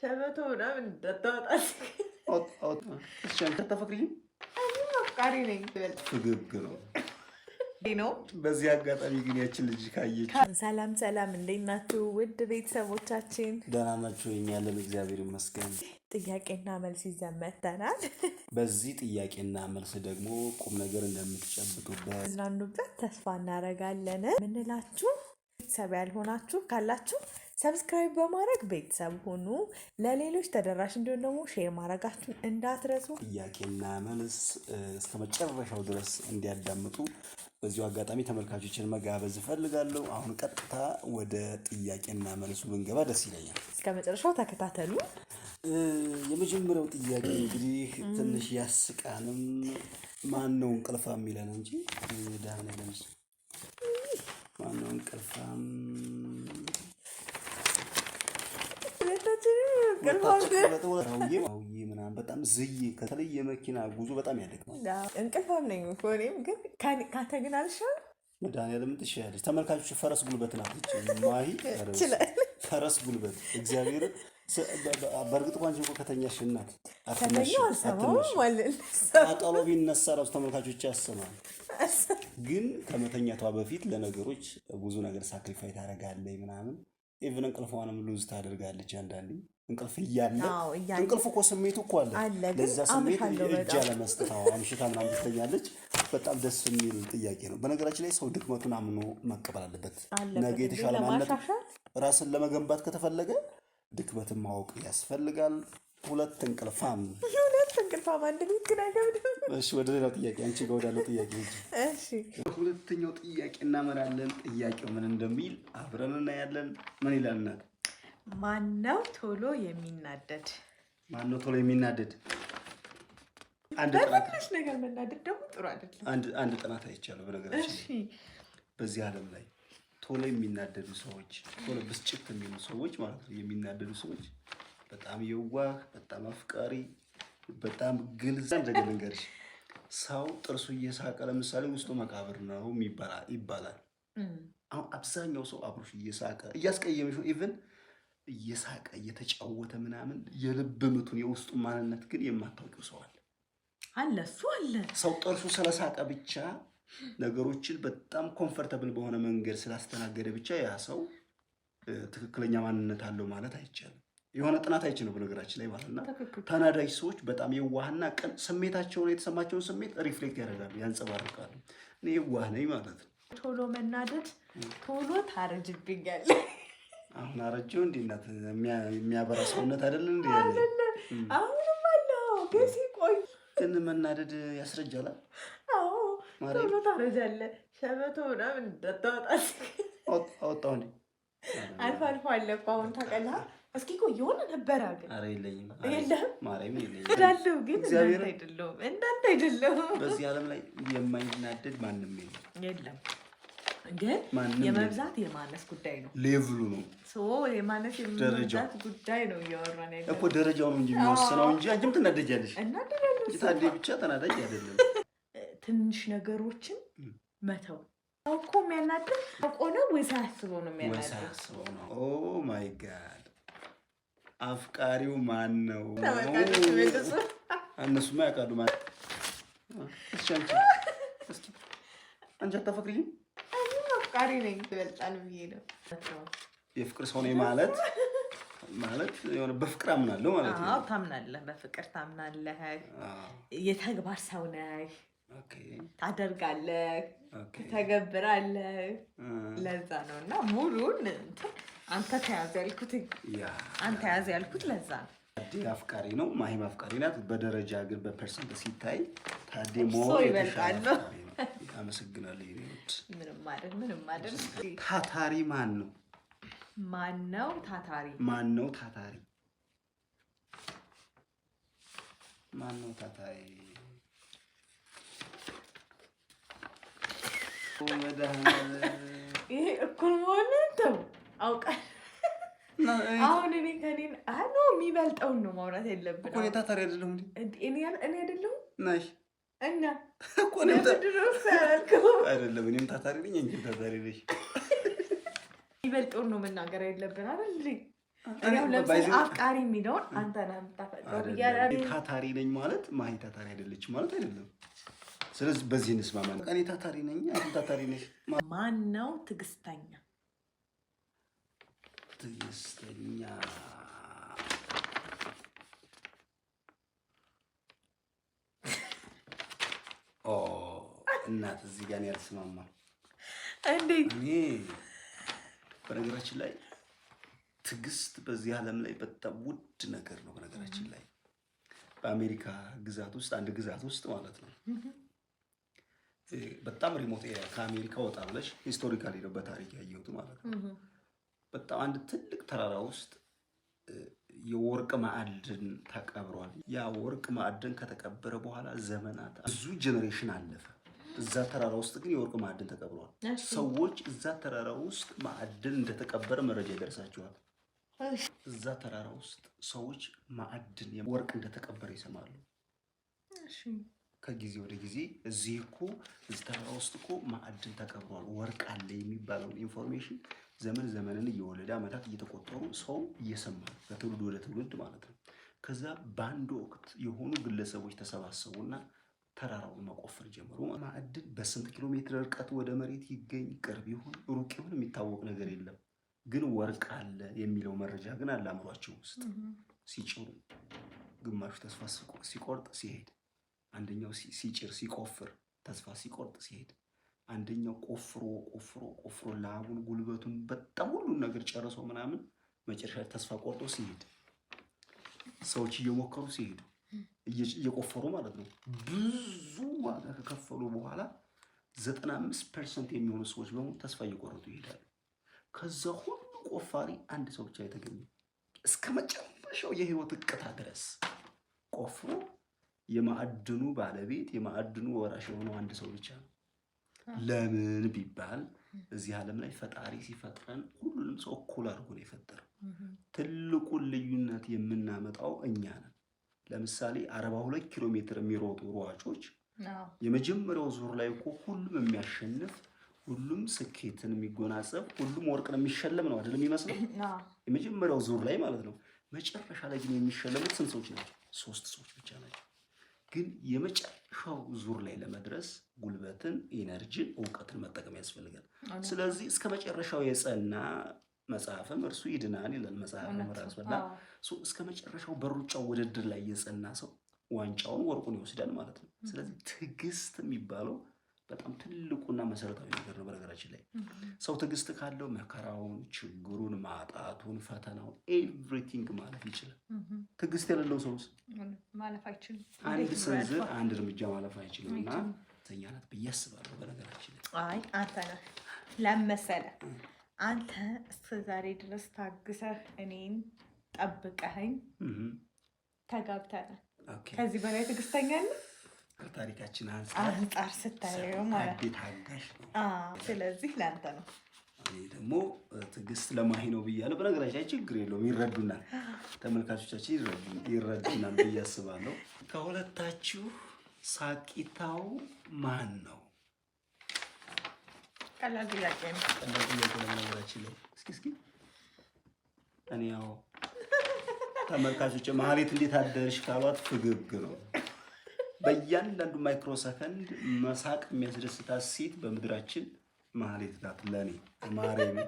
ሸበቶ ምናምን እንዳታወጣ እሺ አንተ አታፈቅሪኝም? አፍቃሪ ነኝ። ፍግግ ነው ነው። በዚህ አጋጣሚ ግን ያችን ልጅ ካየች ሰላም ሰላም፣ እንዴት ናችሁ ውድ ቤተሰቦቻችን? ደህና ናችሁ? የኛ ያለን እግዚአብሔር ይመስገን። ጥያቄና መልስ ይዘን መጥተናል። በዚህ ጥያቄና መልስ ደግሞ ቁም ነገር እንደምትጨብጡበት እናንዱበት ተስፋ እናደርጋለን። ምንላችሁ ቤተሰብ ያልሆናችሁ ካላችሁ ሰብስክራይብ በማድረግ ቤተሰብ ሁኑ። ለሌሎች ተደራሽ እንዲሆን ደግሞ ሼር ማድረጋችሁን እንዳትረሱ። ጥያቄና መልስ እስከ መጨረሻው ድረስ እንዲያዳምጡ በዚሁ አጋጣሚ ተመልካቾችን መጋበዝ እፈልጋለሁ። አሁን ቀጥታ ወደ ጥያቄና መልሱ ብንገባ ደስ ይለኛል። እስከ መጨረሻው ተከታተሉ። የመጀመሪያው ጥያቄ እንግዲህ ትንሽ ያስቃንም ማን ነው እንቅልፋም የሚለን እንጂ ዳህነ ለምስ ማን ነው እንቅልፋም ምናምን በጣም ዝይ ከተለየ የመኪና ጉዞ በጣም ያደክማል። እንቅልፋም ነኝ እኮ እኔም፣ ግን ካንተ ግን አልሻልም። መድኃኒዓለም ትችያለሽ። ተመልካቾች ፈረስ ጉልበት ናት ማሂ፣ ፈረስ ጉልበት እግዚአብሔር። በእርግጥ እንኳን እኮ ከተኛሽ እናት ቃጠሎ ቢነሳ ራሱ ተመልካቾች ያሰማል። ግን ከመተኛቷ በፊት ለነገሮች ብዙ ነገር ሳክሪፋይ ታደርጋለች ምናምን። ኢቭን እንቅልፏንም ሉዝ ታደርጋለች አንዳንዴ። እንቅልፍ እያለ እንቅልፍ እኮ ስሜቱ እኮ አለ። ለዛ ስሜት እጅ አለመስጠት አምሽታ ምናምን ትተኛለች። በጣም ደስ የሚል ጥያቄ ነው። በነገራችን ላይ ሰው ድክመቱን አምኖ መቀበል አለበት። ነገ የተሻለ ማንነት ራስን ለመገንባት ከተፈለገ ድክመትን ማወቅ ያስፈልጋል። ሁለት እንቅልፋም አንድ ቤት ግን አይገብድም። እሺ ወደ ሌላው ጥያቄ፣ አንቺ ጋር ወዳለው ጥያቄ እንጂ። እሺ ሁለተኛው ጥያቄ እናመራለን። ጥያቄው ምን እንደሚል አብረን እናያለን። ምን ይላል እናት? ማነው ቶሎ የሚናደድ? ማነው ቶሎ የሚናደድ? በትንሽ ነገር መናደድ ደግሞ ጥሩ አይደለም። አንድ ጥናት አይቻለሁ። በነገራችን በዚህ ዓለም ላይ ቶሎ የሚናደዱ ሰዎች፣ ቶሎ ብስጭት የሚሉ ሰዎች ማለት ነው፣ የሚናደዱ ሰዎች በጣም የዋህ፣ በጣም አፍቃሪ፣ በጣም ግልጽ ነገር ልንገርሽ። ሰው ጥርሱ እየሳቀ ለምሳሌ ውስጡ መቃብር ነው ይባላል። አሁን አብዛኛው ሰው አብሮሽ እየሳቀ እያስቀየመሽ ኢቭን እየሳቀ እየተጫወተ ምናምን የልብ ምቱን የውስጡ ማንነት ግን የማታውቂው ሰው አለ። እሱ አለ። ሰው ጥርሱ ስለሳቀ ብቻ ነገሮችን በጣም ኮምፈርተብል በሆነ መንገድ ስላስተናገደ ብቻ ያ ሰው ትክክለኛ ማንነት አለው ማለት አይቻልም። የሆነ ጥናት አይቼ ነው በነገራችን ላይ ማለት ነው። ተናዳጅ ሰዎች በጣም የዋህና ቅን ስሜታቸውን የተሰማቸውን ስሜት ሪፍሌክት ያደርጋሉ፣ ያንጸባርቃሉ። እኔ የዋህ ነኝ ማለት ነው። ቶሎ መናደድ ቶሎ ታረጅብኛል። አሁን አረጀው እንዴ እናት? የሚያበራ ሰውነት አይደል እንዴ? አሁንም አለው ግን ሲቆይ ግን መናደድ ያስረጃል። አዎ ቶሎ ታረጃለህ። ሸበቶ ምናምን እንዳታወጣ አወጣው እንዴ? አልፎ አልፎ አለ እኮ አሁን ታውቃለህ። እስኪ እኮ የሆነ ነበረ ግን ኧረ የለኝም። የለህም? ማርያም የለኝም እላለሁ ግን እንዳንተ አይደለሁም። በዚህ ዓለም ላይ የማይናደድ ማንም የለም። ግን የመብዛት የማነስ ጉዳይ ነው። ሌቭሉ ነው የማነስ የመብዛት ጉዳይ ነው እያወራን ያለው እኮ። ደረጃው ነው እንጂ የሚወስነው እንጂ አንቺም ትናደጃለሽ። ታዴ ብቻ ተናዳጅ አይደለም። ትንሽ ነገሮችን መተው እኮ የሚያናድድ አውቆ ነው ወይስ አስበው ነው የሚያናድድ? ኦ ማይ ጋድ! አፍቃሪው ማን ነው? እነሱማ ያውቃሉ። አንቺ አታፈቅሪኝም? አፍቃሪ ነኝ ትበልጣል ብዬ ነው። የፍቅር ሰው ነኝ ማለት የሆነ በፍቅር አምናለሁ ማለት ነው። አዎ ታምናለህ፣ በፍቅር ታምናለህ። የተግባር ሰው ነህ። ታደርጋለህ፣ ተገብራለህ። ለዛ ነው እና ሙሉን አንተ ተያዝ ያልኩት ለዛ ነው። ታዴ አፍቃሪ ነው፣ ማሂም አፍቃሪ ናት። በደረጃ ግን በፐርሰንት ሲታይ ታዴ ሞር ይበልጣል። አመሰግናለሁ። ምንም አይደል። ታታሪ ማን ነው? ማነው ታታሪ? ይሄ እኩል መሆንን ተው አውቃለሁ። አሁን እኔ ከኔን የሚበልጠውን ነው ማውራት ያለብን እኮ። ታታሪ አይደለሁም እንዴ? እኔ አይደለሁም ነሽ እና እኮ አይደለም። እኔም ታታሪ ነኝ፣ አንቺም ታታሪ ነሽ። የሚበልጠውን ነው መናገር ያለብን አይደል? አፍቃሪ የሚለውን አንተ ነህ የምታፈቅረው። ታታሪ ነኝ ማለት ማሂ ታታሪ አይደለችም ማለት አይደለም። ስለዚህ በዚህ እንስማማለን። እኔ ታታሪ ነኝ፣ አንተ ታታሪ ነሽ። ማን ነው ትዕግስተኛ? ትዕግስተኛ እናት እዚህ ጋር ነው ያልስማማ። እንዴት? እኔ በነገራችን ላይ ትዕግስት በዚህ ዓለም ላይ በጣም ውድ ነገር ነው። በነገራችን ላይ በአሜሪካ ግዛት ውስጥ አንድ ግዛት ውስጥ ማለት ነው በጣም ሪሞት ኤሪያ ከአሜሪካ ወጣ ብለሽ ሂስቶሪካሊ ነው በታሪክ ያየሁት ማለት ነው። በጣም አንድ ትልቅ ተራራ ውስጥ የወርቅ ማዕድን ተቀብሯል። ያ ወርቅ ማዕድን ከተቀበረ በኋላ ዘመናት ብዙ ጄኔሬሽን አለፈ። እዛ ተራራ ውስጥ ግን የወርቅ ማዕድን ተቀብሯል። ሰዎች እዛ ተራራ ውስጥ ማዕድን እንደተቀበረ መረጃ ይደርሳቸዋል። እዛ ተራራ ውስጥ ሰዎች ማዕድን ወርቅ እንደተቀበረ ይሰማሉ። ከጊዜ ወደ ጊዜ እዚህ ተራራ ውስጥ ማዕድን ተቀብሯል፣ ወርቅ አለ የሚባለውን ኢንፎርሜሽን ዘመንን እየወለደ ዓመታት እየተቆጠሩ ሰው እየሰማ ከትውልድ ወደ ትውልድ ማለት ነው። ከዛ በአንድ ወቅት የሆኑ ግለሰቦች ተሰባሰቡና ተራራውን መቆፈር ጀመሩ። ማዕድን በስንት ኪሎ ሜትር ርቀት ወደ መሬት ይገኝ፣ ቅርብ ይሁን ሩቅ ይሁን የሚታወቅ ነገር የለም። ግን ወርቅ አለ የሚለው መረጃ ግን አለ አእምሯቸው ውስጥ። ሲጭሩ ግማሹ ተስፋ ሲቆርጥ ሲሄድ፣ አንደኛው ሲጭር ሲቆፍር ተስፋ ሲቆርጥ ሲሄድ፣ አንደኛው ቆፍሮ ላቡን ጉልበቱን በጣም ሁሉን ነገር ጨርሶ ምናምን መጨረሻ ተስፋ ቆርጦ ሲሄድ፣ ሰዎች እየሞከሩ ሲሄዱ እየቆፈሩ ማለት ነው ብዙ ዋጋ ከከፈሉ በኋላ 95% የሚሆኑ ሰዎች በሙሉ ተስፋ እየቆረጡ ይሄዳሉ። ከዛ ሁሉ ቆፋሪ አንድ ሰው ብቻ የተገኘ እስከ መጨረሻው የህይወት እቅታ ድረስ ቆፍሮ የማዕድኑ ባለቤት የማዕድኑ ወራሽ የሆነው አንድ ሰው ብቻ ነው። ለምን ቢባል እዚህ ዓለም ላይ ፈጣሪ ሲፈጥረን ሁሉንም ሰው እኩል አድርጎ ነው የፈጠረው። ትልቁን ልዩነት የምናመጣው እኛ ነን። ለምሳሌ 42 ኪሎ ሜትር የሚሮጡ ሯጮች የመጀመሪያው ዙር ላይ ሁሉም የሚያሸንፍ፣ ሁሉም ስኬትን የሚጎናጸፍ፣ ሁሉም ወርቅን የሚሸለም ነው አይደለም የሚመስለው? የመጀመሪያው ዙር ላይ ማለት ነው። መጨረሻ ላይ ግን የሚሸለሙት ስንት ሰዎች ናቸው? 3 ሰዎች ብቻ ናቸው። ግን የመጨረሻው ዙር ላይ ለመድረስ ጉልበትን፣ ኢነርጂን፣ እውቀትን መጠቀም ያስፈልጋል። ስለዚህ እስከ መጨረሻው የጸና መጽሐፍም እርሱ ይድናል ይላል መጽሐፍም ራሱና እስከ መጨረሻው በሩጫው ውድድር ላይ የጸና ሰው ዋንጫውን ወርቁን ይወስዳል ማለት ነው። ስለዚህ ትዕግስት የሚባለው በጣም ትልቁና መሰረታዊ ነገር ነው። በነገራችን ላይ ሰው ትዕግስት ካለው መከራውን፣ ችግሩን፣ ማጣቱን፣ ፈተናውን ኤቭሪቲንግ ማለፍ ይችላል። ትዕግስት የሌለው ሰው ማለፍ አይችልም። አንድ ስንዝር አንድ እርምጃ ማለፍ አይችልም እና ተኛናት ብዬ አስባለሁ። በነገራችን ላይ አንተ ነህ ለመሰለ አንተ እስከ ዛሬ ድረስ ታግሰህ እኔን ጠብቀኸኝ ተጋብተናል። ከዚህ በላይ ትዕግስተኛ ነህ? ከታሪካችን አንጻር ስታየው ማለት ታጋሽ ነው። ስለዚህ ለአንተ ነው። እኔ ደግሞ ትዕግስት ለማሂ ነው ብያለሁ። በነገራችን ላይ ችግር የለውም፣ ይረዱናል፣ ተመልካቾቻችን ይረዱናል ብዬ አስባለሁ። ከሁለታችሁ ሳቂታው ማን ነው? ቀላል ጥያቄ ነው። በነገራችን ላይ እስኪ እኔ ያው ተመልካቾች ማህሌት እንዴት አደርሽ ካሏት ፍግግ ነው። በእያንዳንዱ ማይክሮ ሰከንድ መሳቅ የሚያስደስታት ሴት በምድራችን ማህሌት ናት ለኔ ማርያም።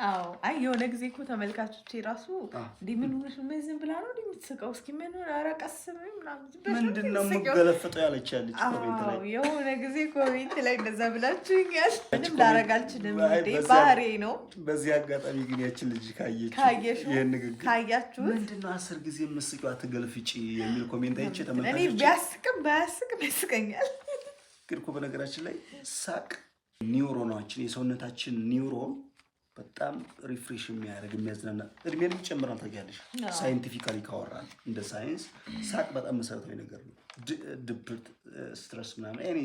አዎ አይ የሆነ ጊዜ እኮ ተመልካቾች ራሱ ምን ዝም ብላ ነው የምትስቀው? እስኪ ምን አረቀስ ምንድን ነው የምትገለፍጠው ያለቻለች ኮሜንት ላይ የሆነ ጊዜ ኮሜንት ላይ እንደዛ ብላችሁኛል። ምንም ላደርግ አልችልም፣ ባህሪ ነው። በዚህ አጋጣሚ ግን ያችን ልጅ ካየሽው ይሄን ንግግር ካያችሁ ምንድን ነው 10 ጊዜ የምትስቂው አትገልፍጪ የሚል ኮሜንት አይቼ ተመልካቾች እኔ ቢያስቅም ባያስቅም ያስቀኛል። ግን እኮ በነገራችን ላይ ሳቅ ኒውሮናችን የሰውነታችን ኒውሮን በጣም ሪፍሬሽ የሚያደርግ የሚያዝናና እድሜን ይጨምራል። ታውቂያለሽ ሳይንቲፊካሊ ካወራን እንደ ሳይንስ ሳቅ በጣም መሰረታዊ ነገር ነው። ድብርት፣ ስትረስ ምናምን እኔ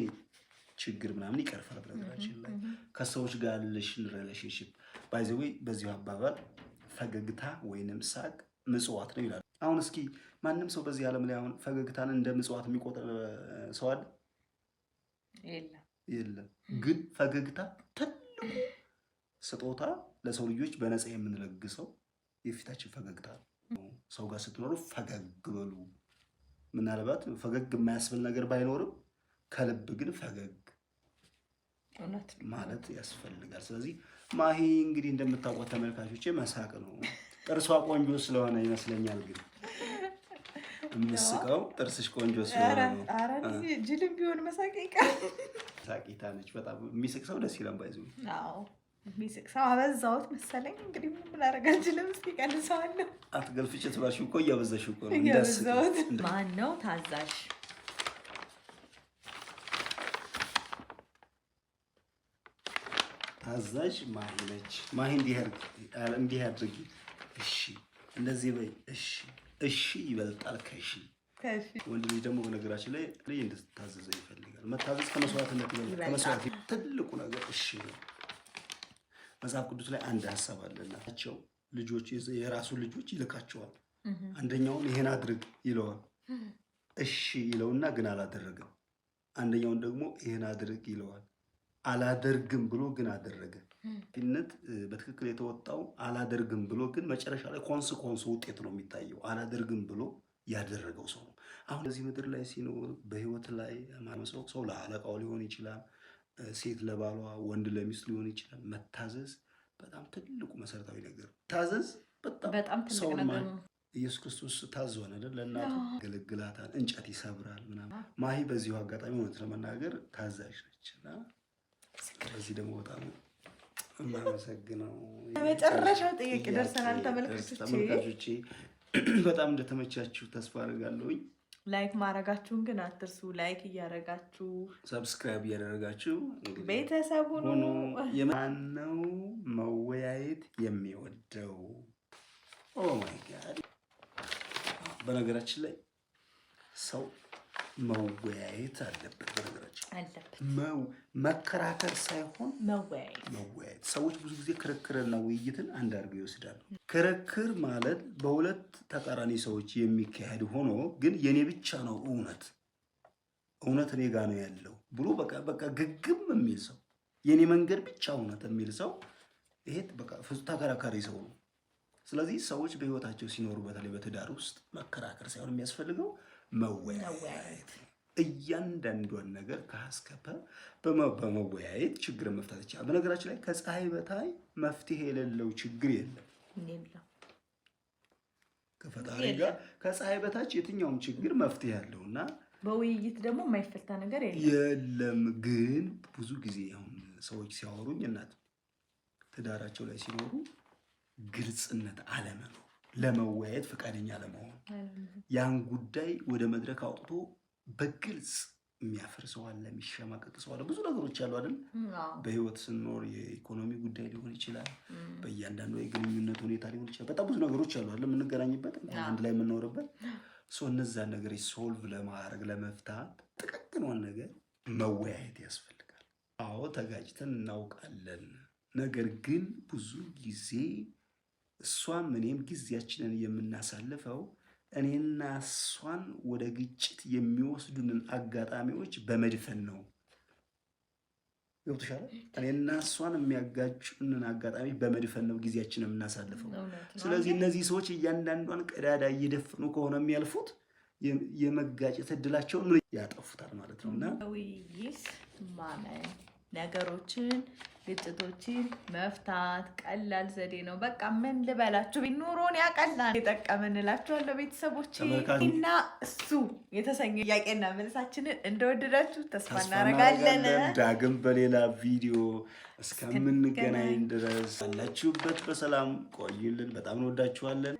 ችግር ምናምን ይቀርፋል። በነገራችን ላይ ከሰዎች ጋር ያለሽን ሪሌሽንሺፕ ባይ ዘ ዌይ በዚሁ አባባል ፈገግታ ወይንም ሳቅ ምጽዋት ነው ይላል። አሁን እስኪ ማንም ሰው በዚህ ዓለም ላይ አሁን ፈገግታን እንደ ምጽዋት የሚቆጥር ሰው አለ? የለም። ግን ፈገግታ ትልቁ ስጦታ ለሰው ልጆች በነፃ የምንለግሰው የፊታችን ፈገግታ ነው። ሰው ጋር ስትኖሩ ፈገግ በሉ። ምናልባት ፈገግ የማያስብል ነገር ባይኖርም ከልብ ግን ፈገግ ማለት ያስፈልጋል። ስለዚህ ማሂ እንግዲህ እንደምታውቋት ተመልካቾቼ መሳቅ ነው። ጥርሷ ቆንጆ ስለሆነ ይመስለኛል። ግን የምስቀው ጥርስሽ ቆንጆ ስለሆነ ነው። ጅልም ቢሆን መሳቅ ይቀር። ሳቂታ ነች። በጣም የሚስቅ ሰው ደስ ይላል። ባይዙ የሚስቅ ሰው አበዛሁት መሰለኝ። እንግዲህ ምን ላደርግ አልችልም። እስኪ ቀንሰዋለሁ። አትገልፍጭ ትባልሽ እኮ እያበዛሽ እኮ ነው። እያበዛሁት። ማን ነው ታዛዥ? ታዛዥ ማሂ ነች። ማሂ እንዲህ አድርጊ፣ እሺ፣ እንደዚህ በይ፣ እሺ። እሺ ይበልጣል ከሺ። ወንድ ልጅ ደግሞ በነገራችን ላይ እንድትታዘዘ ይፈልጋል። መታዘዝ ከመስዋዕትነት ይበልጣል። ከመስዋዕት ትልቁ ነገር እሺ ነው። መጽሐፍ ቅዱስ ላይ አንድ ሀሳብ አለላቸው። ልጆች የራሱ ልጆች ይልካቸዋል። አንደኛውን ይሄን አድርግ ይለዋል። እሺ ይለውና ግን አላደረገም። አንደኛውን ደግሞ ይሄን አድርግ ይለዋል። አላደርግም ብሎ ግን አደረገ። ፊነት በትክክል የተወጣው አላደርግም ብሎ ግን መጨረሻ ላይ ኮንስኮንስ ውጤት ነው የሚታየው። አላደርግም ብሎ ያደረገው ሰው ነው። አሁን እዚህ ምድር ላይ ሲኖር በህይወት ላይ ማነው ሰው ለአለቃው ሊሆን ይችላል፣ ሴት ለባሏ፣ ወንድ ለሚስት ሊሆን ይችላል። መታዘዝ በጣም ትልቁ መሰረታዊ ነገር። ታዘዝ በጣም ሰው ማለት ኢየሱስ ክርስቶስ ታዟል አይደል? ለእናቱ ገለግላታል፣ እንጨት ይሰብራል ምናምን። ማሂ በዚሁ አጋጣሚ እውነት ለመናገር ታዛዥ ነች እና በዚህ ደግሞ በጣም የማመሰግነው መጨረሻው ጥያቄ ደርሰናል። ተመልካቾቼ በጣም እንደተመቻችሁ ተስፋ አደርጋለሁኝ። ላይክ ማድረጋችሁን ግን አትርሱ። ላይክ እያደረጋችሁ ሰብስክራይብ እያደረጋችሁ ቤተሰቡ ነው። ማነው መወያየት የሚወደው? ኦ ማይ ጋድ! በነገራችን ላይ ሰው መወያየት አለበት። መከራከር ሳይሆን መወያየት። ሰዎች ብዙ ጊዜ ክርክርና ውይይትን አንድ አድርገው ይወስዳሉ። ክርክር ማለት በሁለት ተቃራኒ ሰዎች የሚካሄድ ሆኖ ግን የኔ ብቻ ነው እውነት እኔ ጋ ነው ያለው ብሎ በቃ ግግም የሚል ሰው፣ የኔ መንገድ ብቻ እውነት የሚል ሰው፣ ይሄ በቃ ተከራካሪ ሰው ነው። ስለዚህ ሰዎች በህይወታቸው ሲኖሩ በተለይ በትዳር ውስጥ መከራከር ሳይሆን የሚያስፈልገው መወያየት። እያንዳንዷን ነገር ከሀስከፈ በመወያየት ችግር መፍታት ይቻላል። በነገራችን ላይ ከፀሐይ በታይ መፍትሄ የሌለው ችግር የለም። ከፈጣሪ ጋር ከፀሐይ በታች የትኛውም ችግር መፍትሄ ያለውና በውይይት ደግሞ የማይፈታ ነገር የለም። ግን ብዙ ጊዜ አሁን ሰዎች ሲያወሩኝ እናት ትዳራቸው ላይ ሲኖሩ ግልጽነት አለመኖር፣ ለመወያየት ፈቃደኛ አለመሆን፣ ያን ጉዳይ ወደ መድረክ አውጥቶ በግልጽ የሚያፈርስ ሰው አለ፣ የሚሸማቀቅ ሰው አለ። ብዙ ነገሮች አሉ አይደል? በህይወት ስንኖር የኢኮኖሚ ጉዳይ ሊሆን ይችላል፣ በእያንዳንዱ የግንኙነት ሁኔታ ሊሆን ይችላል። በጣም ብዙ ነገሮች አሉ አይደል? የምንገናኝበት፣ አንድ ላይ የምንኖርበት። እነዛን ነገሮች ሶልቭ ለማድረግ ለመፍታት ጥቃቅኗን ነገር መወያየት ያስፈልጋል። አዎ ተጋጭተን እናውቃለን። ነገር ግን ብዙ ጊዜ እሷም እኔም ጊዜያችንን የምናሳልፈው እኔና እሷን ወደ ግጭት የሚወስዱንን አጋጣሚዎች በመድፈን ነው። ገብቶሻል? እኔና እሷን የሚያጋጩንን አጋጣሚ በመድፈን ነው ጊዜያችንን የምናሳልፈው። ስለዚህ እነዚህ ሰዎች እያንዳንዷን ቀዳዳ እየደፈኑ ከሆነ የሚያልፉት የመጋጨት እድላቸውን ያጠፉታል ማለት ነው። እና ውይይት ማመን ነገሮችን ግጭቶችን መፍታት ቀላል ዘዴ ነው። በቃ ምን ልበላችሁ፣ ኑሮን ያቀላል የጠቀመን እላችኋለሁ ቤተሰቦች። እና እሱ የተሰኘ ጥያቄና መልሳችንን እንደወደዳችሁ ተስፋ እናደርጋለን። ዳግም በሌላ ቪዲዮ እስከምንገናኝ ድረስ ያላችሁበት በሰላም ቆዩልን። በጣም እንወዳችኋለን።